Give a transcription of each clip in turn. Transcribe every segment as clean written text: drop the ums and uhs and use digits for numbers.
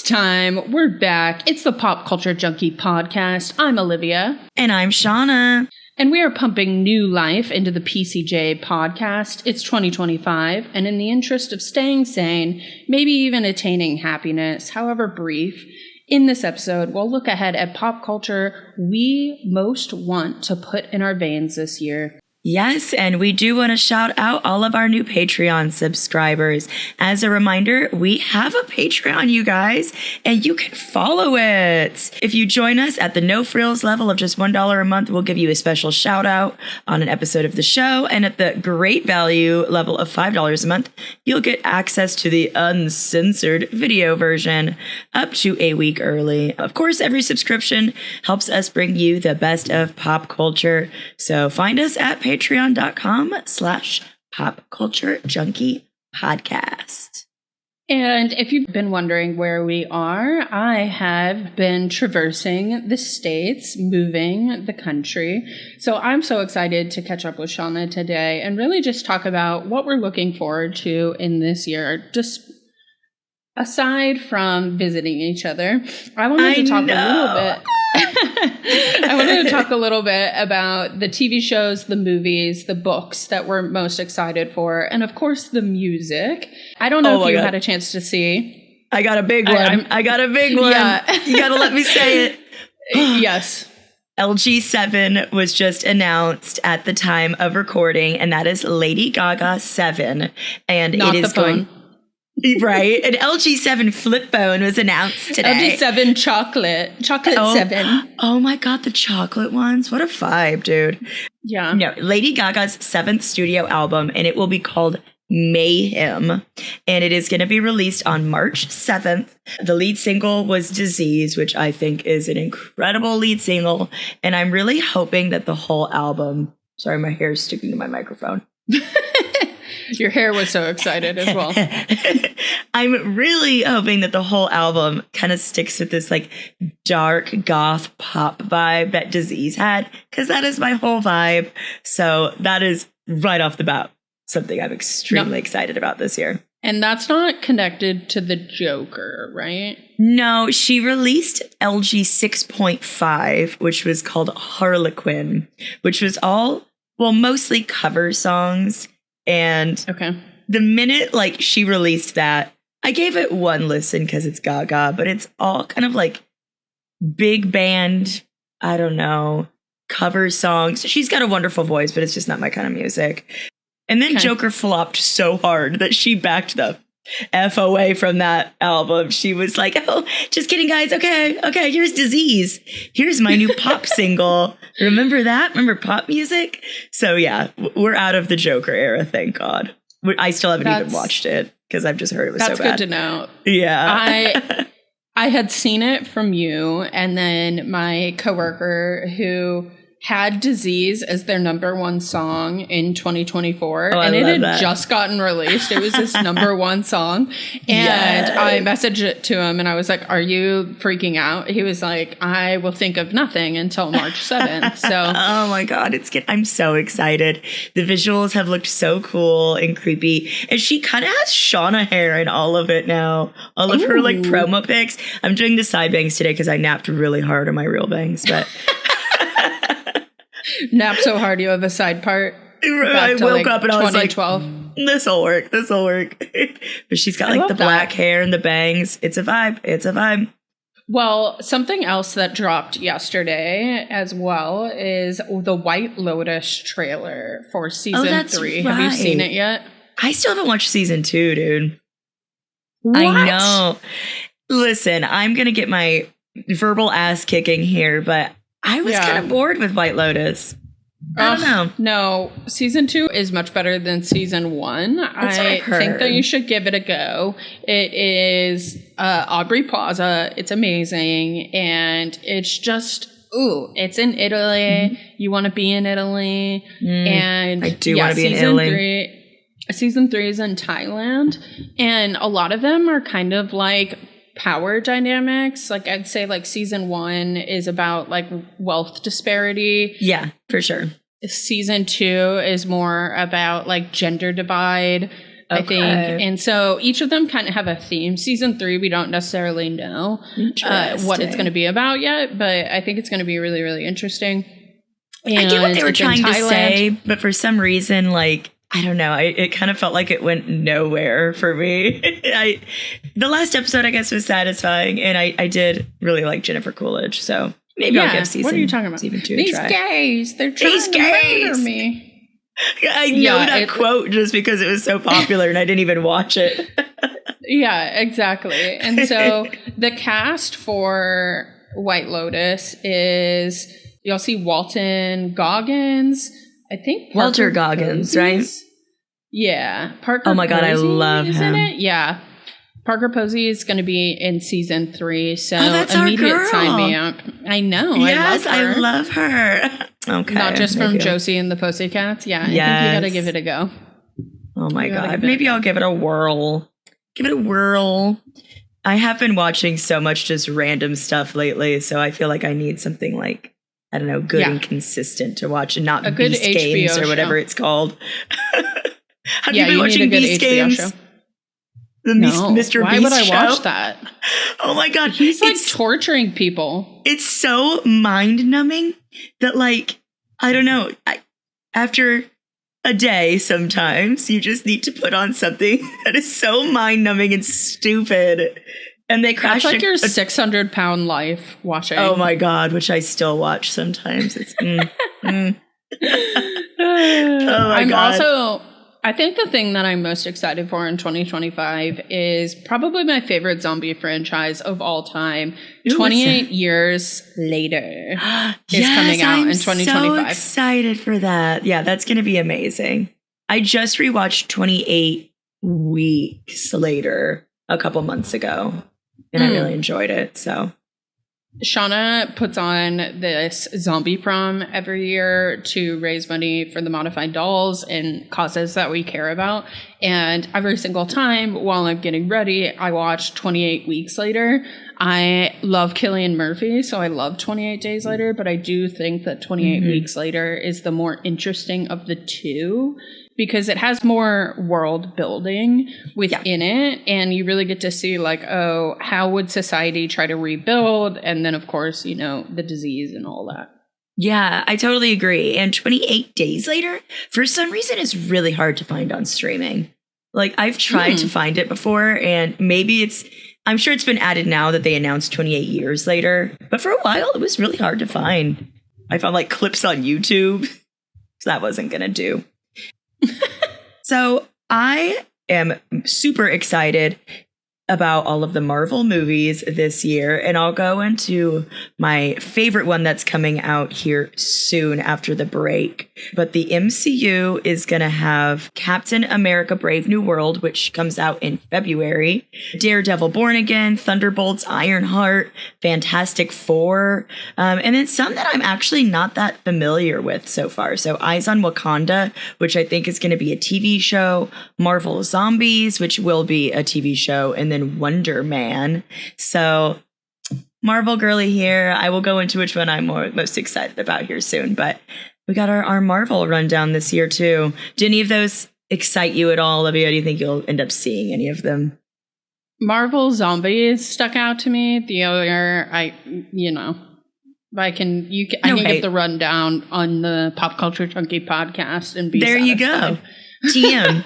time. We're back. It's the Pop Culture Junkie podcast. I'm Olivia. And I'm Shauna. And we are pumping new life into the PCJ podcast. It's 2025, and in the interest of staying sane, maybe even attaining happiness, however brief, in this episode, we'll look ahead at pop culture we most want to put in our veins this year. Yes, and we do want to shout out all of our new Patreon subscribers. As a reminder, we have a Patreon, you guys, and you can follow it. If you join us at the no frills level of just $1 a month, we'll give you a special shout out on an episode of the show. And at the great value level of $5 a month, you'll get access to the uncensored video version up to a week early. Of course, every subscription helps us bring you the best of pop culture. So find us at patreon.com/popculturejunkiepodcast. And if you've been wondering where we are, I have been traversing the states, moving the country. So I'm so excited to catch up with Shauna today and really just talk about what we're looking forward to in this year. Just aside from visiting each other, I wanted to talk a little bit. I wanted to talk a little bit about the TV shows, the movies, the books that we're most excited for, and of course the music. I don't know if you had a chance to see. I got a big one. I got a big one. Yeah. You got to let me say it. Yes. LG7 was just announced at the time of recording, and that is Lady Gaga 7. And Not it is the phone. going... Right. An LG7 flip phone was announced today. LG7 chocolate 7. Oh my God, the chocolate ones. What a vibe, dude. Yeah. No, Lady Gaga's 7th studio album, and it will be called Mayhem. And it is going to be released on March 7th. The lead single was Disease, which I think is an incredible lead single. And I'm really hoping that the whole album... Sorry, my hair is sticking to my microphone. Your hair was so excited as well. I'm really hoping that the whole album kind of sticks with this like dark goth pop vibe that Disease had, because that is my whole vibe. So that is right off the bat something I'm extremely excited about this year. And that's not connected to the Joker, right? No, she released LG 6.5, which was called Harlequin, which was mostly cover songs. And the minute like she released that, I gave it one listen because it's Gaga, but it's all kind of like big band, I don't know, cover songs. She's got a wonderful voice, but it's just not my kind of music. And then Joker flopped so hard that she backed the F away from that album. She was like, oh, just kidding, guys. Okay, here's Disease. Here's my new pop single. Remember that? Remember pop music? So yeah, we're out of the Joker era, thank God. I still haven't even watched it because I've just heard it was so bad. That's good to know. Yeah. I had seen it from you, and then my coworker who had Disease as their number one song in 2024, and it had just gotten released. It was his number one song, and I messaged it to him, and I was like, "Are you freaking out?" He was like, "I will think of nothing until March 7th." So, oh my God, I'm so excited. The visuals have looked so cool and creepy, and she kind of has Shauna hair in all of it now. All of her like promo pics. I'm doing the side bangs today because I napped really hard on my real bangs, but. Nap so hard you have a side part. I woke up and I was like, this'll work. But she's got like the black hair and the bangs. It's a vibe. Well, something else that dropped yesterday as well is the White Lotus trailer for season 3. Right. Have you seen it yet? I still haven't watched season 2, dude. What? I know. Listen, I'm going to get my verbal ass kicking here, but I was kind of bored with White Lotus. I don't know. No, season 2 is much better than season 1. I think that you should give it a go. It is Aubrey Plaza. It's amazing. And it's just, it's in Italy. Mm-hmm. You want to be in Italy. And I do want to be in Italy. Season 3 is in Thailand. And a lot of them are kind of like power dynamics. Like I'd say like season 1 is about like wealth disparity. Yeah, for sure. Season 2 is more about like gender divide. I think. And so each of them kind of have a theme. Season 3, we don't necessarily know what it's going to be about yet, but I think it's going to be really, really interesting. And I get what they were trying to say, but for some reason, like, I don't know, it kind of felt like it went nowhere for me. The last episode, I guess, was satisfying, and I did really like Jennifer Coolidge, so maybe I'll give what are you talking about? Season 2 These a try. Gays, they're trying to murder me. I know that quote just because it was so popular and I didn't even watch it. Yeah, exactly. And so the cast for White Lotus is, you'll see Walton Goggins. I think Walter Goggins, Posey, right? Yeah. Parker Oh my God, Posey I love him. in it. Yeah. Parker Posey is going to be in season 3. So that's immediate our girl. sign me up. I know. Yes, I love her. Okay. Not just from Josie and the Pussycats. Yeah. Yes. I think you got to give it a go. Oh my God. Maybe I'll give it a whirl. Give it a whirl. I have been watching so much just random stuff lately. So I feel like I need something like, I don't know, good and consistent to watch and not Beast Games or whatever it's called. Have you been watching Beast Games? Show. The no. Mr. Why Beast would I show? watch that? Oh my God. He's like torturing people. It's so mind numbing that, like, I don't know. After a day, sometimes you just need to put on something that is so mind numbing and stupid. And they crash. That's like your 600-pound life watching. Oh my God, which I still watch sometimes. It's Oh my God. I think the thing that I'm most excited for in 2025 is probably my favorite zombie franchise of all time. 28 Years Later is coming out in 2025. I'm so excited for that. Yeah, that's going to be amazing. I just rewatched 28 Weeks Later a couple months ago, and I really enjoyed it. So Shauna puts on this zombie prom every year to raise money for the modified dolls and causes that we care about. And every single time while I'm getting ready, I watch 28 Weeks Later. I love Cillian Murphy, so I love 28 Days Later, but I do think that 28 Weeks Later is the more interesting of the two, because it has more world building within it. And you really get to see, like, oh, how would society try to rebuild? And then, of course, you know, the disease and all that. Yeah, I totally agree. And 28 Days Later, for some reason, is really hard to find on streaming. Like, I've tried to find it before, and maybe I'm sure it's been added now that they announced 28 Years Later. But for a while, it was really hard to find. I found, like, clips on YouTube. So that wasn't going to do. So I am super excited about all of the Marvel movies this year, and I'll go into my favorite one that's coming out here soon after the break. But the MCU is going to have Captain America Brave New World, which comes out in February, Daredevil Born Again, Thunderbolts, Ironheart, Fantastic Four, and then some that I'm actually not that familiar with so far. So Eyes on Wakanda, which I think is going to be a TV show, Marvel Zombies, which will be a TV show, and then Wonder Man. So Marvel girly here. I will go into which one I'm most excited about here soon, but we got our Marvel rundown this year too. Do any of those excite you at all, Olivia? Do you think you'll end up seeing any of them? Marvel Zombies stuck out to me. The other, I can get the rundown on the Pop Culture Junkie podcast and be there. satisfied. You go. TM.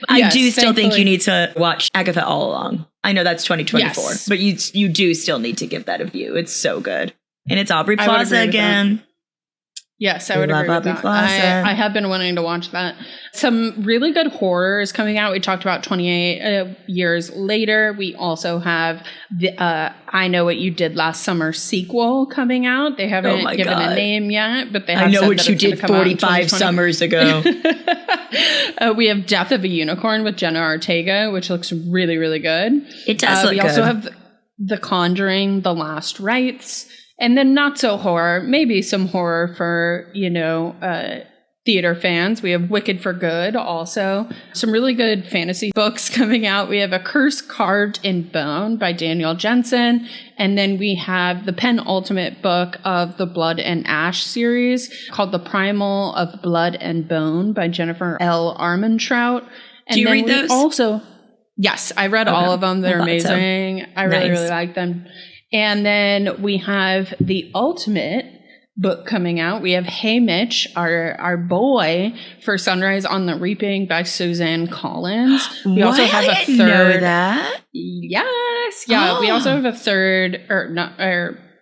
I do still think you need to watch Agatha All Along. I know that's 2024, but you do still need to give that a view. It's so good. And it's Aubrey Plaza again. Yes, I would agree with that. I have been wanting to watch that. Some really good horror is coming out. We talked about 28 Years Later. We also have the I Know What You Did Last Summer sequel coming out. They haven't given a name yet, but they have I Know said What that You it's Did 45 summers ago. We have Death of a Unicorn with Jenna Ortega, which looks really, really good. It does look good. We also have The Conjuring, The Last Rites. And then not so horror, maybe some horror for, theater fans. We have Wicked for Good also. Some really good fantasy books coming out. We have A Curse Carved in Bone by Daniel Jensen. And then we have the penultimate book of the Blood and Ash series called The Primal of Blood and Bone by Jennifer L. Armentrout. And do you read those? Also, yes, I read all of them. They're amazing. So. I really, really like them. And then we have the ultimate book coming out. We have Hey Mitch, our boy for Sunrise on the Reaping by Suzanne Collins. We also have a third. Know that? Yes. Yeah. We also have a third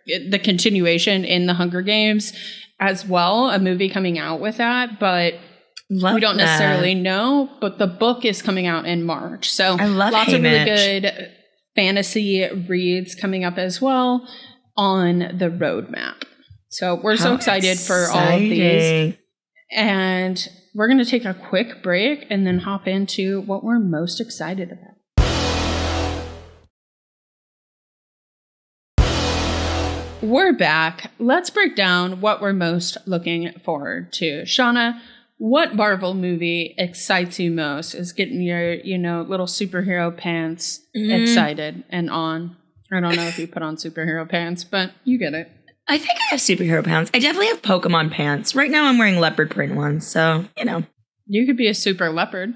the continuation in the Hunger Games as well, a movie coming out with that, but we don't necessarily know, but the book is coming out in March. So lots of really good fantasy reads coming up as well on the roadmap. So we're so excited for all of these. And we're going to take a quick break and then hop into what we're most excited about. We're back. Let's break down what we're most looking forward to. Shauna, what Marvel movie excites you most? Is getting your, little superhero pants excited and on? I don't know if you put on superhero pants, but you get it. I think I have superhero pants. I definitely have Pokemon pants. Right now I'm wearing leopard print ones, so, You could be a super leopard.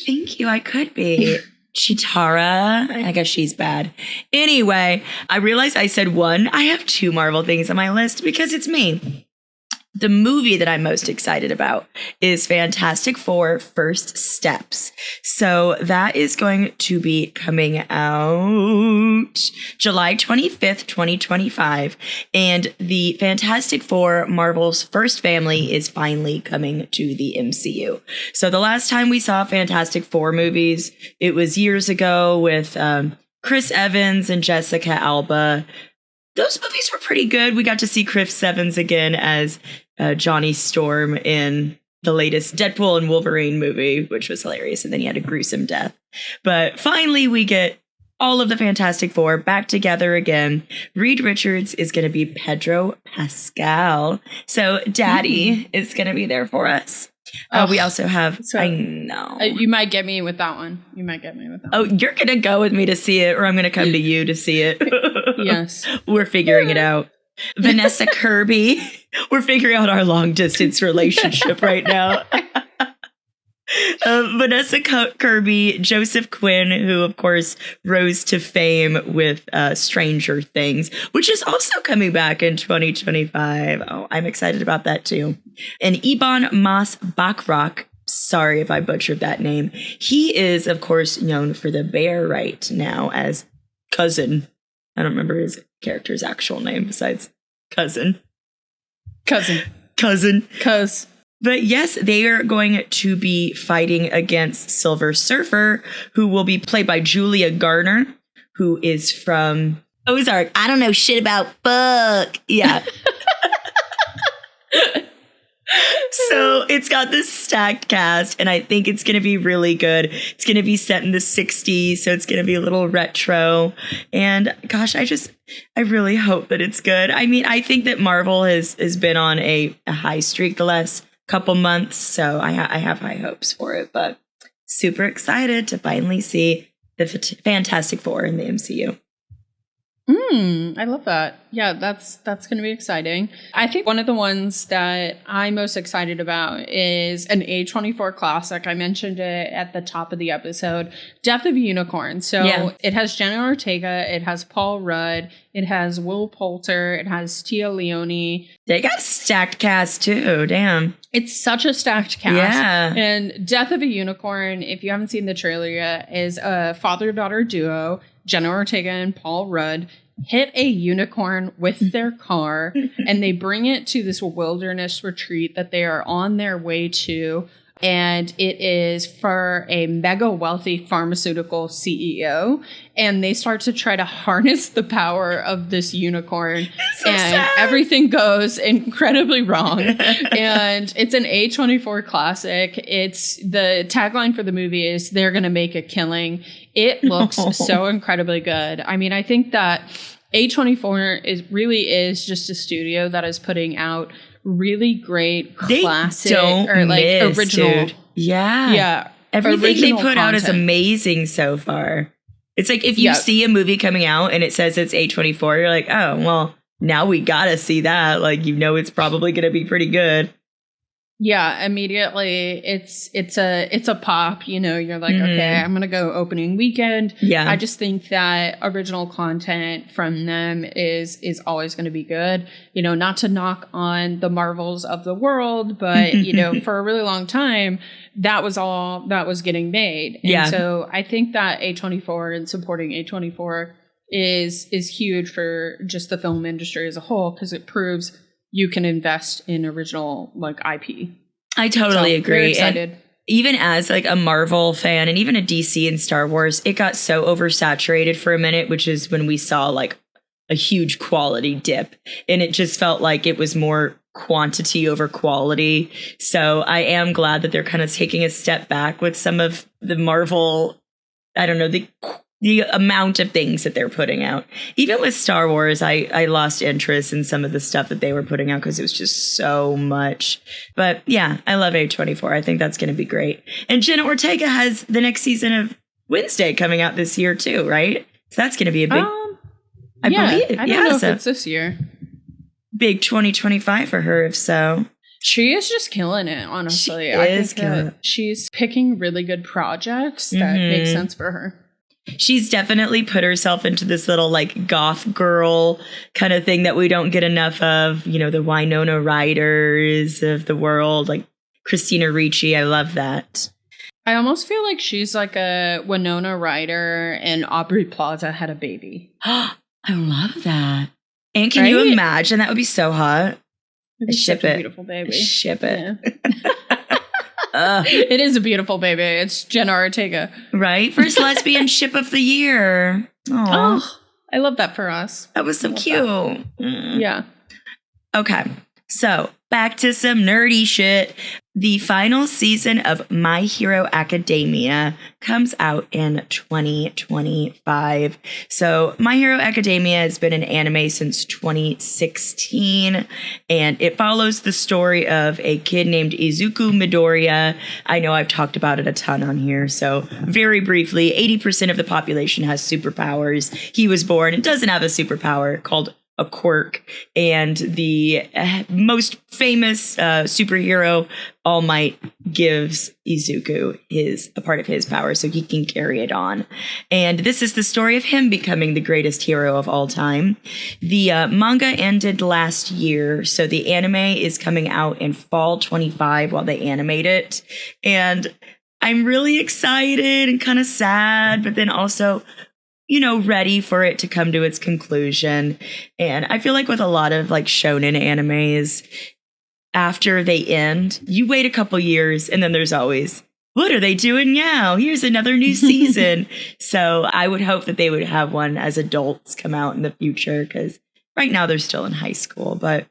Thank you, I could be. Chitara. I guess she's bad. Anyway, I realized I said one. I have 2 Marvel things on my list because it's me. The movie that I'm most excited about is Fantastic Four: First Steps. So that is going to be coming out July 25th, 2025. And the Fantastic Four, Marvel's first family, is finally coming to the MCU. So the last time we saw Fantastic Four movies, it was years ago with Chris Evans and Jessica Alba. Those movies were pretty good. We got to see Chris Evans again as Johnny Storm in the latest Deadpool and Wolverine movie, which was hilarious. And then he had a gruesome death. But finally, we get all of the Fantastic Four back together again. Reed Richards is going to be Pedro Pascal. So Daddy is going to be there for us. We also have, I know. You might get me with that one. Oh, you're going to go with me to see it, or I'm going to come to you to see it. Yes. We're figuring it out. Vanessa Kirby. We're figuring out our long distance relationship right now. Vanessa Kirby, Joseph Quinn, who of course rose to fame with Stranger Things, which is also coming back in 2025. Oh, I'm excited about that too. And Ebon Moss-Bachrach, sorry if I butchered that name. He is, of course, known for The Bear right now as Cousin. I don't remember his character's actual name besides Cousin. But yes, they are going to be fighting against Silver Surfer, who will be played by Julia Garner, who is from Ozark. I don't know shit about fuck. Yeah. So it's got this stacked cast, and I think it's going to be really good. It's going to be set in the 60s, so it's going to be a little retro. And gosh, I really hope that it's good. I mean, I think that Marvel has been on a high streak the last couple months, so I have high hopes for it. But super excited to finally see the Fantastic Four in the MCU. I love that. Yeah, that's going to be exciting. I think one of the ones that I'm most excited about is an A24 classic. I mentioned it at the top of the episode, Death of a Unicorn. So It has Jenna Ortega, it has Paul Rudd, it has Will Poulter, it has Tia Leone. They got stacked cast too, damn. It's such a stacked cast. Yeah. And Death of a Unicorn, if you haven't seen the trailer yet, is a father-daughter duo, Jenna Ortega and Paul Rudd, hit a unicorn with their car, and they bring it to this wilderness retreat that they are on their way to. And it is for a mega wealthy pharmaceutical CEO. And they start to try to harness the power of this unicorn. So and sad. Everything goes incredibly wrong. And it's an A24 classic. It's the tagline for the movie is they're going to make a killing. It looks so incredibly good. I mean, I think that A24 really is just a studio that is putting out really great classic original. Dude. Yeah. Everything they put out is amazing so far. It's like if you see a movie coming out and it says it's A24, you're like, oh, well, now we gotta see that. Like, it's probably gonna be pretty good. Yeah, immediately it's a pop, you know, you're like, okay, I'm going to go opening weekend. Yeah. I just think that original content from them is always going to be good. You know, not to knock on the Marvels of the world, but you know, for a really long time, that was all that was getting made. And so I think that A24 and supporting A24 is huge for just the film industry as a whole, because it proves you can invest in original like IP. I totally agree. Very excited. And even as like a Marvel fan and even a DC and Star Wars, it got so oversaturated for a minute, which is when we saw like a huge quality dip, and it just felt like it was more quantity over quality. So I am glad that they're kind of taking a step back with some of the Marvel, I don't know, the amount of things that they're putting out. Even with Star Wars, I lost interest in some of the stuff that they were putting out because it was just so much. But yeah, I love A24. I think that's going to be great. And Jenna Ortega has the next season of Wednesday coming out this year too, right? So that's going to be a big, I believe. I don't know if it's this year. Big 2025 for her, if so. She is just killing it, honestly. I think that she's picking really good projects that make sense for her. She's definitely put herself into this little like goth girl kind of thing that we don't get enough of. You know, the Winona Ryders of the world, like Christina Ricci. I love that. I almost feel like she's like a Winona Ryder and Aubrey Plaza had a baby. I love that. And can you imagine? That would be so hot. It'd be such a beautiful baby. Ship it. Yeah. It is a beautiful baby. It's Jenna Ortega. Right? First lesbian ship of the year. Aww. Oh, I love that for us. That was so cute. Yeah. Okay. So back to some nerdy shit. The final season of My Hero Academia comes out in 2025. So My Hero Academia has been an anime since 2016, and it follows the story of a kid named Izuku Midoriya. I know I've talked about it a ton on here, so very briefly, 80% of the population has superpowers. He was born and doesn't have a superpower called a quirk, and the most famous superhero, All Might, gives Izuku a part of his power so he can carry it on. And this is the story of him becoming the greatest hero of all time. The manga ended last year, so the anime is coming out in fall 25 while they animate it. And I'm really excited and kind of sad, but then also, you know, ready for it to come to its conclusion. And I feel like with a lot of like shonen animes, after they end, you wait a couple years and then there's always, what are they doing now? Here's another new season. So I would hope that they would have one as adults come out in the future, because right now they're still in high school. But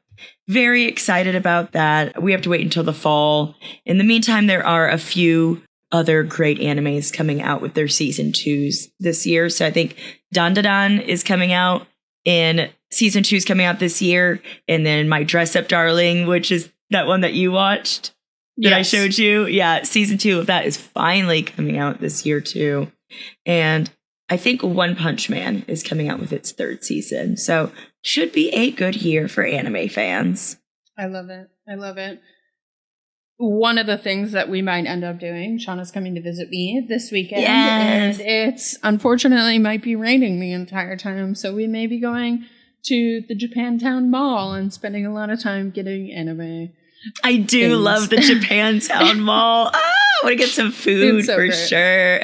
very excited about that. We have to wait until the fall. In the meantime, there are a few other great animes coming out with their season 2s this year. So I think Dandadan is coming out, and season 2 is coming out this year. And then My Dress Up Darling, which is that one that you watched that I showed you. Yeah, season 2 of that is finally coming out this year too. And I think One Punch Man is coming out with its 3rd season. So should be a good year for anime fans. I love it. I love it. One of the things that we might end up doing, Shauna's coming to visit me this weekend. Yes. And it's unfortunately might be raining the entire time. So we may be going to the Japantown Mall and spending a lot of time getting anime. I do love the Japantown Mall. I want to get some food for sure.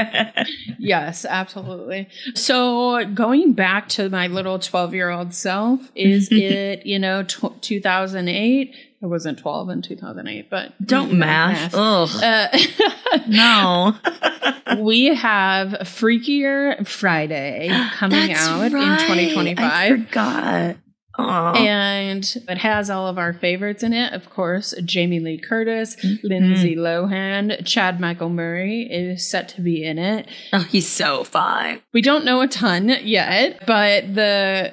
Yes, absolutely. So going back to my little 12-year-old self, is it, 2008? I wasn't 12 in 2008, but don't math. Ugh. No. We have Freakier Friday coming out in 2025. I forgot. Aww. And it has all of our favorites in it. Of course, Jamie Lee Curtis, Lindsay Lohan, Chad Michael Murray is set to be in it. Oh, he's so fine. We don't know a ton yet, but the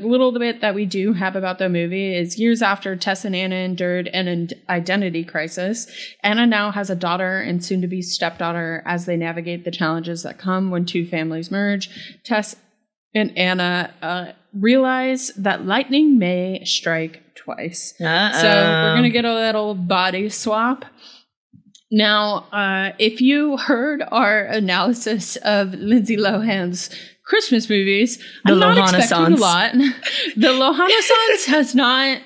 little bit that we do have about the movie is years after Tess and Anna endured an identity crisis, Anna now has a daughter and soon-to-be stepdaughter as they navigate the challenges that come when two families merge. Tess and Anna realize that lightning may strike twice. Uh-oh. So we're going to get a little body swap. Now, if you heard our analysis of Lindsay Lohan's Christmas movies, I'm not expecting a lot. The Lohana-sans has not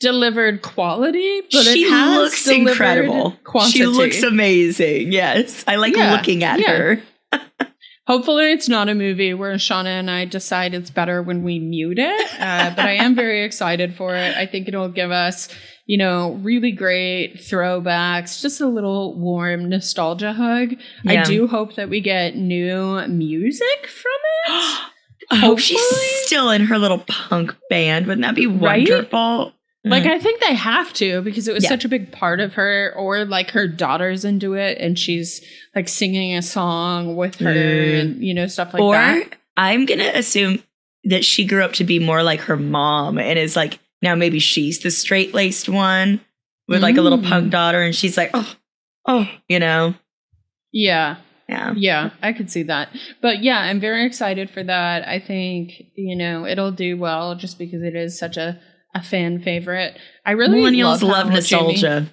delivered quality, but she it has looks delivered incredible. Quantity. She looks amazing. Yes, I like looking at her. Hopefully it's not a movie where Shauna and I decide it's better when we mute it, but I am very excited for it. I think it'll give us, really great throwbacks, just a little warm nostalgia hug. Yeah. I do hope that we get new music from it. I hope she's still in her little punk band. Wouldn't that be wonderful? Right? Like, I think they have to, because it was such a big part of her, or like her daughter's into it and she's like singing a song with her and, stuff like that. Or I'm going to assume that she grew up to be more like her mom and is like, now maybe she's the straight-laced one with like a little punk daughter and she's like, oh. Yeah. Yeah, I could see that. But yeah, I'm very excited for that. I think, it'll do well just because it is such a fan favorite. I really Millennials love nostalgia.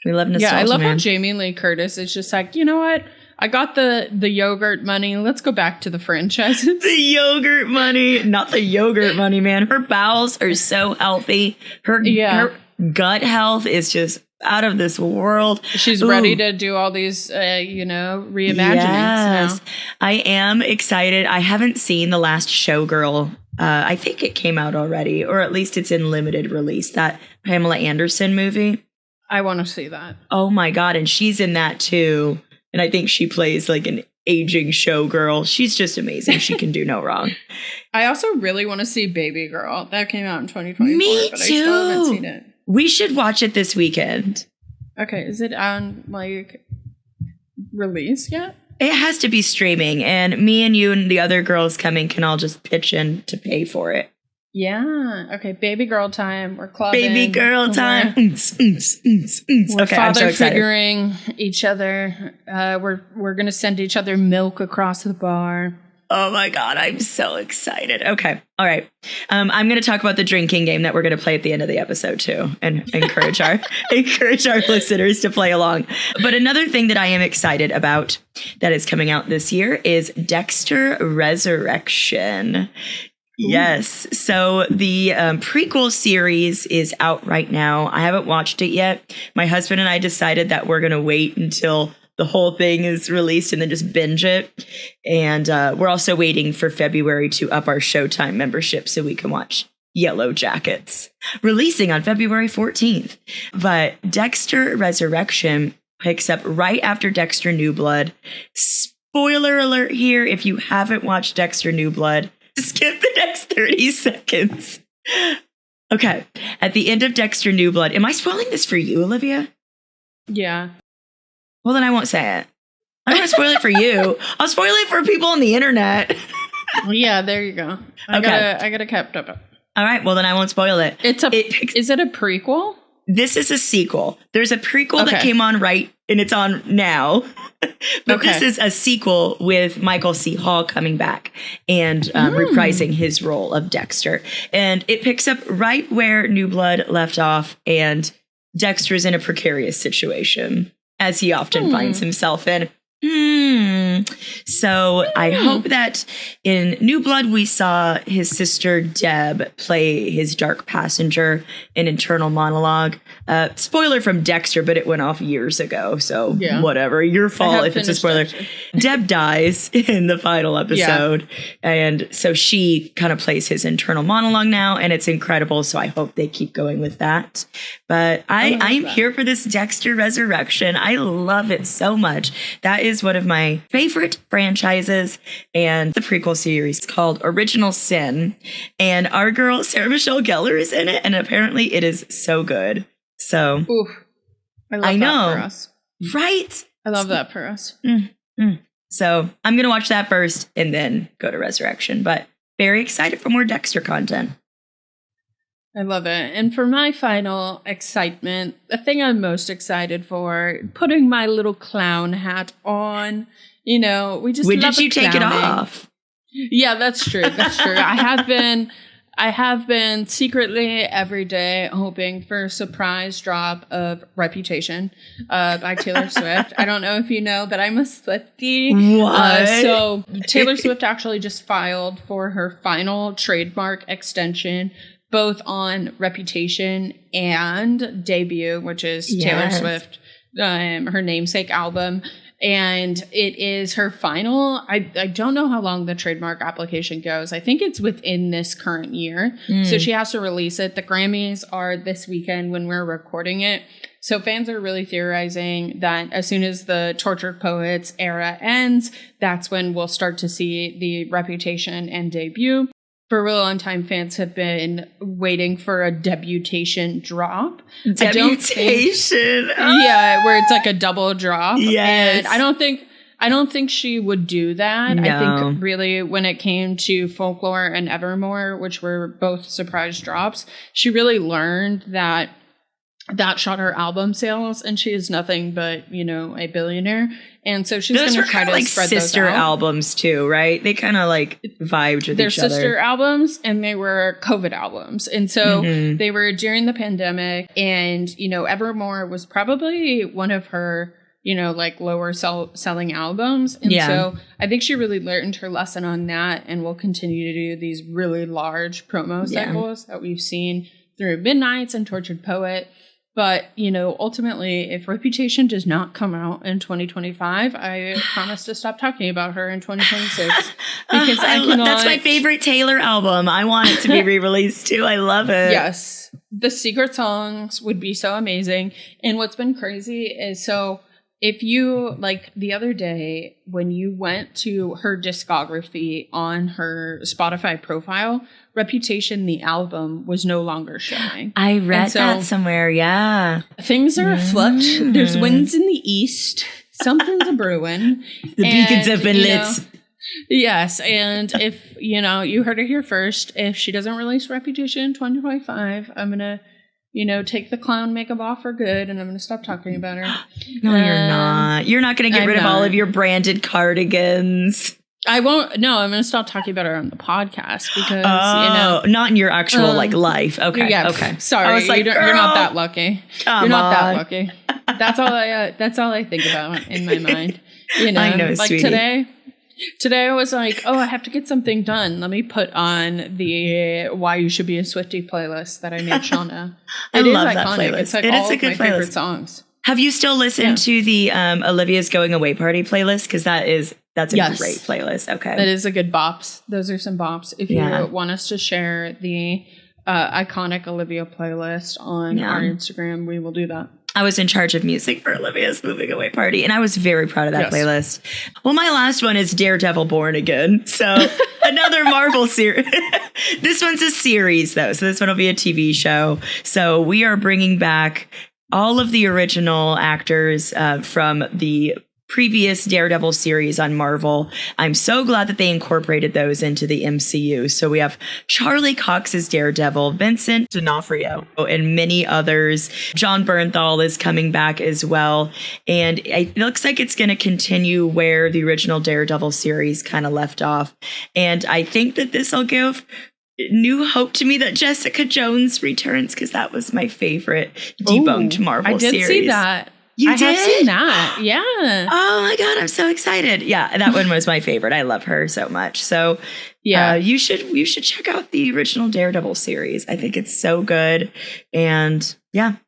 We love nostalgia. Yeah, I love how Jamie Lee Curtis is just like, you know what? I got the yogurt money. Let's go back to the franchises. The yogurt money. Not the yogurt money, man. Her bowels are so healthy. Her gut health is just out of this world. She's ready to do all these, reimaginings now. I am excited. I haven't seen the last Showgirl. I think it came out already, or at least it's in limited release, that Pamela Anderson movie. I want to see that. Oh my God. And she's in that too. And I think she plays like an aging showgirl. She's just amazing. She can do no wrong. I also really want to see Baby Girl. That came out in 2024. Me but too. I still haven't seen it. We should watch it this weekend. Okay. Is it on release yet? It has to be streaming, and me and you and the other girls coming can all just pitch in to pay for it. Yeah. Okay. Baby girl time. We're clubbing. Baby girl time. We're Okay, I'm so excited. Figuring each other. We're gonna send each other milk across the bar. Oh my God, I'm so excited. Okay. All right. I'm going to talk about the drinking game that we're going to play at the end of the episode too, and encourage our listeners to play along. But another thing that I am excited about that is coming out this year is Dexter Resurrection. Yes. So the prequel series is out right now. I haven't watched it yet. My husband and I decided that we're going to wait until the whole thing is released and then just binge it. And we're also waiting for February to up our Showtime membership so we can watch Yellow Jackets, releasing on February 14th. But Dexter Resurrection picks up right after Dexter New Blood. Spoiler alert here, if you haven't watched Dexter New Blood, skip the next 30 seconds. Okay, at the end of Dexter New Blood, am I spoiling this for you, Olivia? Yeah. Well, then I won't say it. I don't want to spoil it for you. I'll spoil it for people on the internet. Well, yeah, there you go. I gotta keep up. All right, well then I won't spoil it. Is it a prequel? This is a sequel. There's a prequel that came on right, and it's on now. But this is a sequel with Michael C. Hall coming back and reprising his role of Dexter. And it picks up right where New Blood left off, and Dexter's in a precarious situation, as he often finds himself in. So I hope that in New Blood we saw his sister Deb play his dark passenger in internal monologue. Spoiler from Dexter, but it went off years ago, so whatever. Your fault if it's a spoiler. Deb dies in the final episode, and so she kind of plays his internal monologue now, and it's incredible, so I hope they keep going with that. But I'm here for this Dexter Resurrection. I love it so much. That is one of my favorite franchises, and the prequel series called Original Sin, and our girl Sarah Michelle Gellar is in it, and apparently it is so good. So I know that for us. Right? I love that for us. So I'm gonna watch that first and then go to Resurrection, but very excited for more Dexter content. I love it. And for my final excitement, the thing I'm most excited for, putting my little clown hat on. You know, we just when did you take it off? Yeah, that's true. That's true. I have been secretly every day hoping for a surprise drop of Reputation by Taylor Swift. I don't know if you know, but I'm a Swiftie. What? So Taylor Swift actually just filed for her final trademark extension, both on Reputation and Debut, which is Taylor Swift, her namesake album. And it is her final. I don't know how long the trademark application goes. I think it's within this current year. So she has to release it. The Grammys are this weekend when we're recording it. So fans are really theorizing that as soon as the Tortured Poets era ends, that's when we'll start to see the Reputation and Debut. For a real long time, fans have been waiting for a debutation drop. Debutation? Yeah, where it's like a double drop. Yes. And I don't think she would do that. No. I think really when it came to Folklore and Evermore, which were both surprise drops, she really learned that shot her album sales, and she is nothing but, a billionaire. And so she's going to try to spread those out. Sister albums too, right? They kind of like vibed with each other. They're sister albums, and they were COVID albums. And so they were during the pandemic, and, Evermore was probably one of her, lower selling albums. And so I think she really learned her lesson on that, and will continue to do these really large promo cycles that we've seen through Midnights and Tortured Poet. But, ultimately, if Reputation does not come out in 2025, I promise to stop talking about her in 2026. Because that's my favorite Taylor album. I want it to be re-released too. I love it. Yes. The secret songs would be so amazing. And what's been crazy is, so if you, like the other day, when you went to her discography on her Spotify profile, Reputation, the album, was no longer showing. I read that somewhere, yeah. Things are afloat. There's winds in the east. Something's a brewing. The beacons have been lit. Yes, and if, you heard it here first, if she doesn't release Reputation in 2025, I'm going to, take the clown makeup off for good, and I'm going to stop talking about her. No, you're not. You're not going to get rid of all of your branded cardigans. I won't. No, I'm going to stop talking about her on the podcast because, not in your actual life. Okay. Yeah, okay. Sorry. I was like, you're not that lucky. You're not that lucky. That's all I think about in my mind. I know, like sweetie. Today I was like, I have to get something done. Let me put on the Why You Should Be a Swiftie playlist that I made Shauna. I love that playlist. It's like all of my favorite songs. Have you still listened to the Olivia's Going Away Party playlist? Because that's a great playlist. Okay. That is a good bops. Those are some bops. If you want us to share the iconic Olivia playlist on our Instagram, we will do that. I was in charge of music for Olivia's Moving Away Party, and I was very proud of that playlist. Well, my last one is Daredevil Born Again. So another Marvel series. This one's a series, though. So this one will be a TV show. So we are bringing back all of the original actors from the previous Daredevil series on Marvel. I'm so glad that they incorporated those into the MCU. So we have Charlie Cox as Daredevil, Vincent D'Onofrio, and many others. John Bernthal is coming back as well. And it looks like it's going to continue where the original Daredevil series kind of left off. And I think that this will give new hope to me that Jessica Jones returns, because that was my favorite debunked Marvel series. I did see that. I have seen that. Yeah. Oh my God, I'm so excited. Yeah, that one was my favorite. I love her so much. So you should check out the original Daredevil series. I think it's so good. And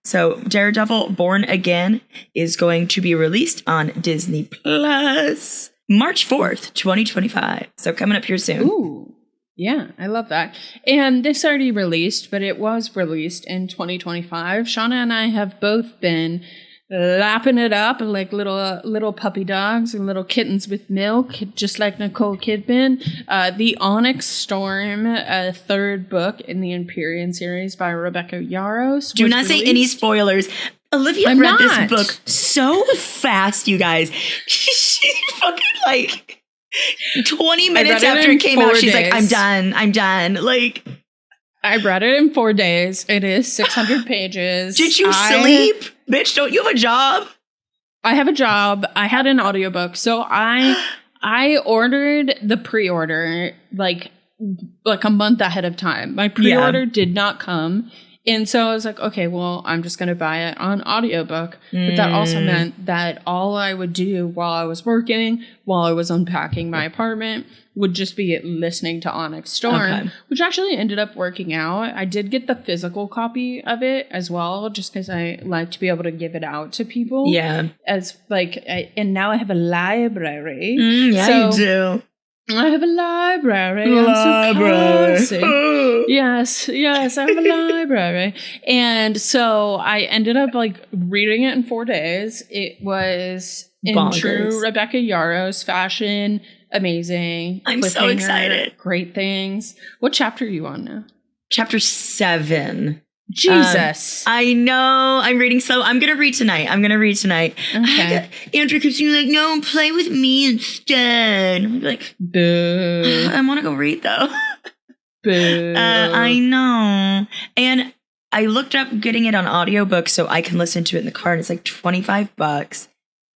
so Daredevil Born Again is going to be released on Disney Plus March 4th, 2025. So coming up here soon. Ooh. Yeah, I love that. And this already released, but it was released in 2025. Shauna and I have both been lapping it up like little puppy dogs and little kittens with milk, just like Nicole Kidman. The Onyx Storm, a third book in the Empyrean series by Rebecca Yarros. Do not say any spoilers. Olivia read this book so fast, you guys. She fucking like 20 minutes after it came out, she's like, I'm done. Like, I read it in 4 days. It is 600 pages. Did you sleep? Bitch, don't you have a job? I have a job. I had an audiobook. So I I ordered the pre-order like a month ahead of time. My pre-order did not come. And so I was like, okay, well, I'm just going to buy it on audiobook. But that also meant that all I would do while I was working, while I was unpacking my apartment, would just be listening to Onyx Storm, which actually ended up working out. I did get the physical copy of it as well, just because I like to be able to give it out to people. Yeah. As like, and now I have a library. You do. I have a library. I'm so classy. Yes, I have a library. And so I ended up like reading it in 4 days. It was in true Rebecca Yarros fashion. Amazing. I'm so excited. Great things. What chapter are you on now? Chapter 7. Jesus. I know. I'm reading slow. I'm going to read tonight. Okay. Andrew keeps being like, no, play with me instead. I'm like, boo. I want to go read though. Boo. I know. And I looked up getting it on audiobook so I can listen to it in the car, and it's like $25.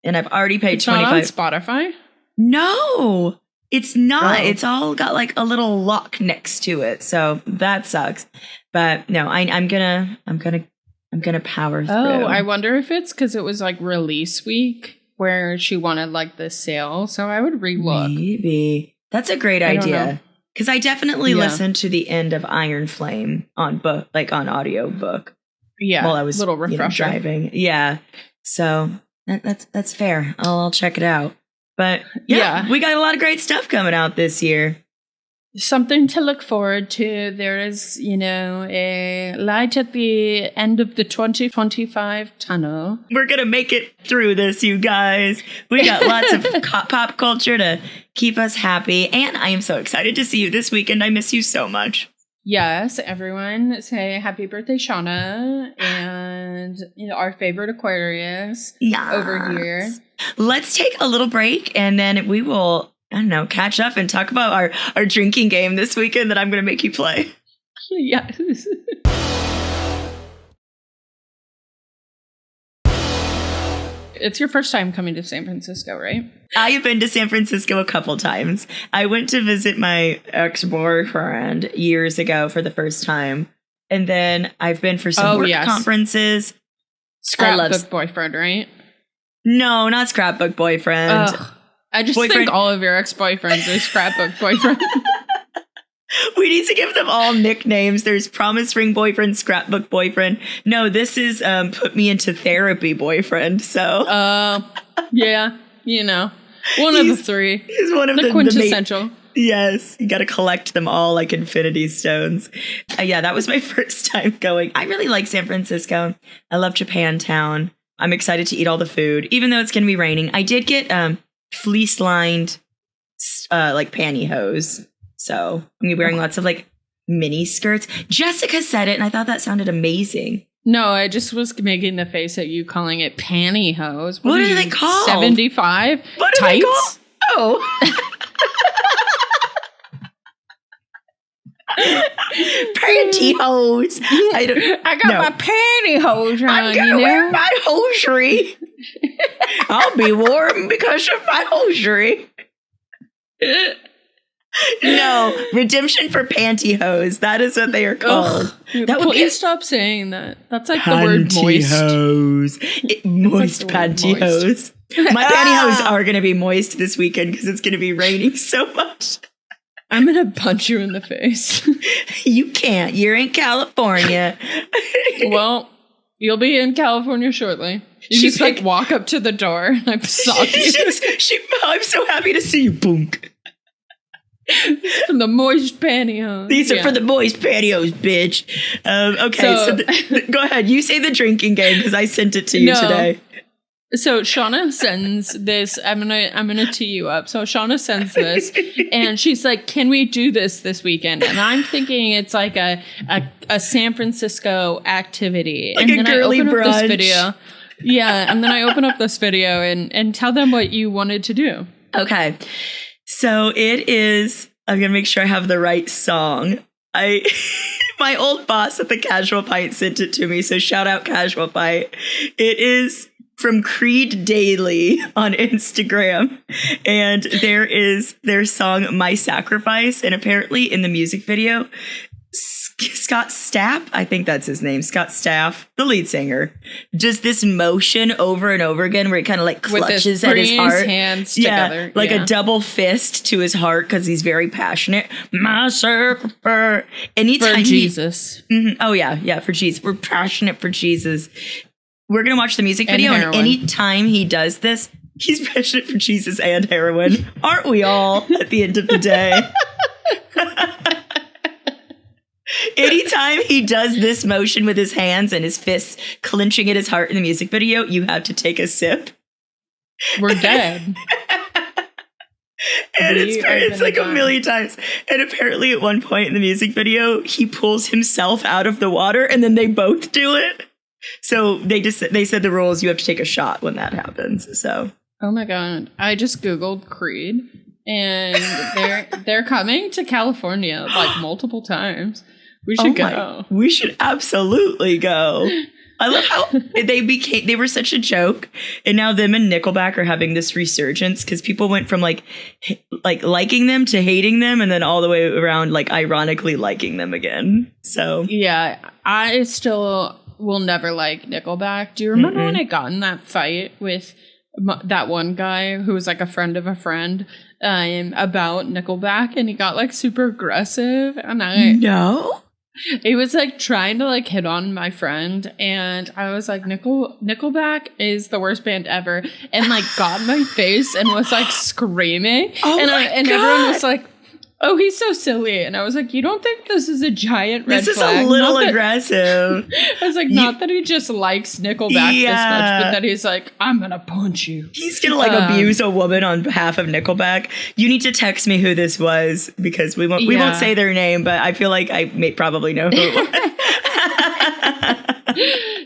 And I've already paid $25. Not on Spotify? No, it's not. Oh. It's all got like a little lock next to it. So that sucks. But no, I'm gonna power through. Oh, I wonder if it's because it was like release week where she wanted like the sale. So I would relook. Maybe that's a great idea. Because I definitely listened to the end of Iron Flame on book, like on audio book. Yeah, while I was little refresher. Driving. Yeah, so that's fair. I'll check it out. But yeah, we got a lot of great stuff coming out this year. Something to look forward to. There is, a light at the end of the 2025 tunnel. We're going to make it through this, you guys. We got lots of pop culture to keep us happy. And I am so excited to see you this weekend. I miss you so much. Yes, everyone say happy birthday, Shauna, and our favorite Aquarius over here. Let's take a little break and then we will, catch up and talk about our drinking game this weekend that I'm going to make you play. Yes. It's your first time coming to San Francisco, right? I have been to San Francisco a couple times. I went to visit my ex-boyfriend years ago for the first time. And then I've been for some work conferences. Scrapbook boyfriend, right? No, not scrapbook boyfriend. I just think all of your ex-boyfriends are scrapbook boyfriend. We need to give them all nicknames. There's promise ring boyfriend, scrapbook boyfriend. No, this is put me into therapy boyfriend. So, yeah, one of the three. He's one of the quintessential. Yes, you got to collect them all like infinity stones. That was my first time going. I really like San Francisco. I love Japantown. I'm excited to eat all the food, even though it's going to be raining. I did get fleece-lined like pantyhose. So I'm going to be wearing lots of like mini skirts. Jessica said it and I thought that sounded amazing. No, I just was making the face at you calling it pantyhose. What are they called? 75? What are they called? Oh. Pantyhose. I got my pantyhose on, I'm gonna wear my hosiery. I'll be warm because of my hosiery. No, redemption for pantyhose. That is what they are called. Please stop saying that. That's like the word moist. Moist pantyhose. My pantyhose are going to be moist this weekend because it's going to be raining so much. I'm going to punch you in the face. You can't. You're in California. Well, you'll be in California shortly. You just like walk up to the door and I saw you. I'm so happy to see you. Boonk. From the moist pantyhose. These are for the moist pantyhose, bitch. Okay, so go ahead. You say the drinking game because I sent it to you today. So Shauna sends this. I'm gonna tee you up. So Shauna sends this, and she's like, "Can we do this weekend?" And I'm thinking it's like a San Francisco activity, like and then a girly I open brunch. Up this video. Yeah, and then I open up this video and tell them what you wanted to do. Okay. So it is, I'm going to make sure I have the right song. My old boss at the Casual Pint sent it to me. So shout out Casual Pint. It is from Creed Daily on Instagram. And there is their song My Sacrifice. And apparently in the music video, Scott Stapp, I think that's his name, Scott Stapp, the lead singer, does this motion over and over again where he kind of like clutches at his heart. Hands together. Like a double fist to his heart because he's very passionate. My sacrifice. Anytime for Jesus. Oh, yeah, for Jesus. We're passionate for Jesus. We're going to watch the music video, and anytime he does this, he's passionate for Jesus and heroin. Aren't we all at the end of the day? Anytime he does this motion with his hands and his fists clenching at his heart in the music video, you have to take a sip. We're dead. And it's like a million times. And apparently at one point in the music video, he pulls himself out of the water and then they both do it. So they said the rules, you have to take a shot when that happens. So. Oh my God. I just Googled Creed and they're coming to California like multiple times. We should go. We should absolutely go. I love how they were such a joke, and now them and Nickelback are having this resurgence because people went from like liking them to hating them, and then all the way around like ironically liking them again. So yeah, I still will never like Nickelback. Do you remember when I got in that fight with that one guy who was like a friend of a friend about Nickelback, and he got like super aggressive, and No. He was like trying to like hit on my friend, and I was like, Nickelback is the worst band ever, and like got in my face and was like screaming, and everyone was like, oh, he's so silly, and I was like, you don't think this is a giant red flag? This is a little aggressive. I was like, not that he just likes Nickelback this much, but that he's like, I'm gonna punch you. He's gonna like abuse a woman on behalf of Nickelback. You need to text me who this was because we won't say their name, but I feel like I may probably know who it was.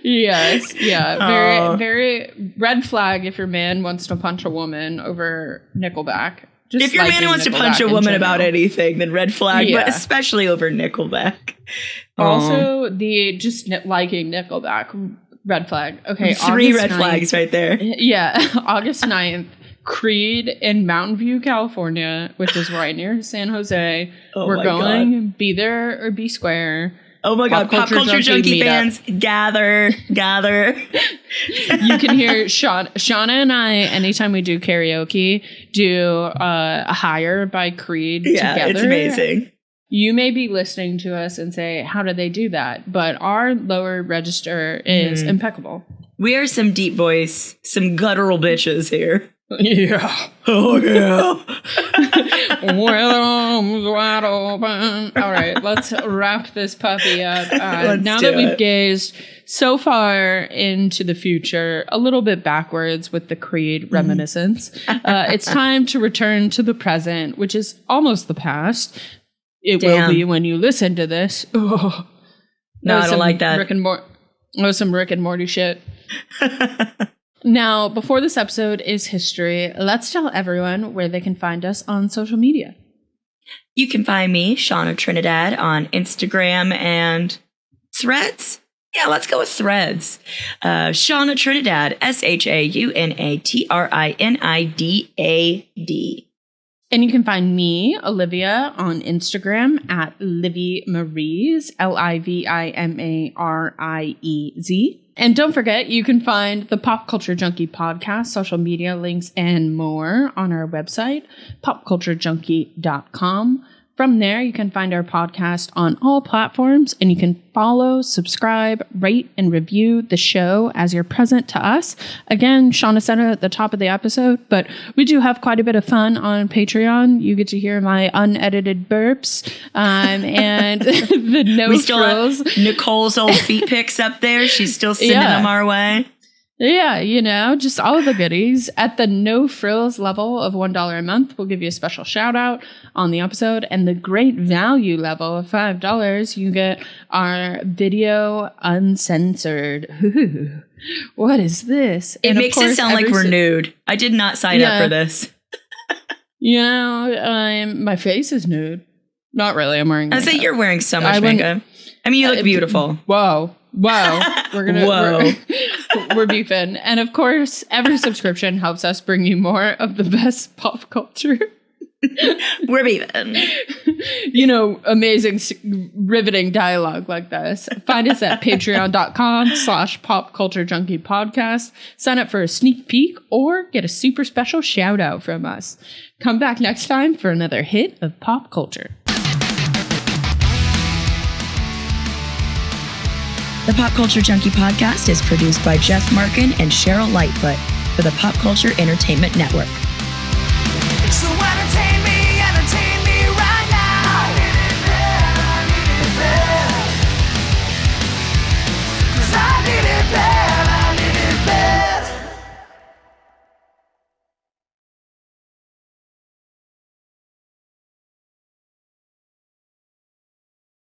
Yes, yeah, very, very red flag if your man wants to punch a woman over Nickelback. Just if your man wants to punch a woman about anything, then red flag, but especially over Nickelback. Also, the just liking Nickelback, red flag. Okay, three red flags right there. Yeah, August 9th, Creed in Mountain View, California, which is right near San Jose. We're going, be there or be square. Oh my God, Pop Culture Junkie fans, gather. You can hear Shauna and I, anytime we do karaoke, do a Higher by Creed together. It's amazing. You may be listening to us and say, how do they do that? But our lower register is impeccable. We are some deep voice, some guttural bitches here. Yeah. Oh, yeah. With arms wide open. All right, let's wrap this puppy up. Now that we've gazed so far into the future, a little bit backwards with the Creed reminiscence, it's time to return to the present, which is almost the past. It will be when you listen to this. Oh, no, I don't like that. Some Rick and Morty shit. Now, before this episode is history, let's tell everyone where they can find us on social media. You can find me, Shauna Trinidad, on Instagram and Threads. Yeah, let's go with Threads. Shauna Trinidad, ShaunaTrinidad. And you can find me, Olivia, on Instagram at Livy Maries, Livimaries. And don't forget, you can find the Pop Culture Junkie podcast, social media links, and more on our website, popculturejunkie.com. From there, you can find our podcast on all platforms, and you can follow, subscribe, rate, and review the show as you're present to us. Again, Shauna said it at the top of the episode, but we do have quite a bit of fun on Patreon. You get to hear my unedited burps and the no-frills. Nicole's old feet pics up there. She's still sending them our way. Yeah, just all of the goodies. At the no frills level of $1 a month, we'll give you a special shout out on the episode. And the great value level of $5, you get our video uncensored. Ooh, what is this? It makes it sound like we're nude. I did not sign up for this. My face is nude. Not really. I'm wearing makeup. I say you're wearing so much makeup. I mean, you look beautiful. Whoa. Wow. We're beefing. And of course, every subscription helps us bring you more of the best pop culture. We're beefing. Amazing, riveting dialogue like this. Find us at patreon.com/popculturejunkiepodcast. Sign up for a sneak peek or get a super special shout out from us. Come back next time for another hit of pop culture. The Pop Culture Junkie podcast is produced by Jeff Markin and Cheryl Lightfoot for the Pop Culture Entertainment Network.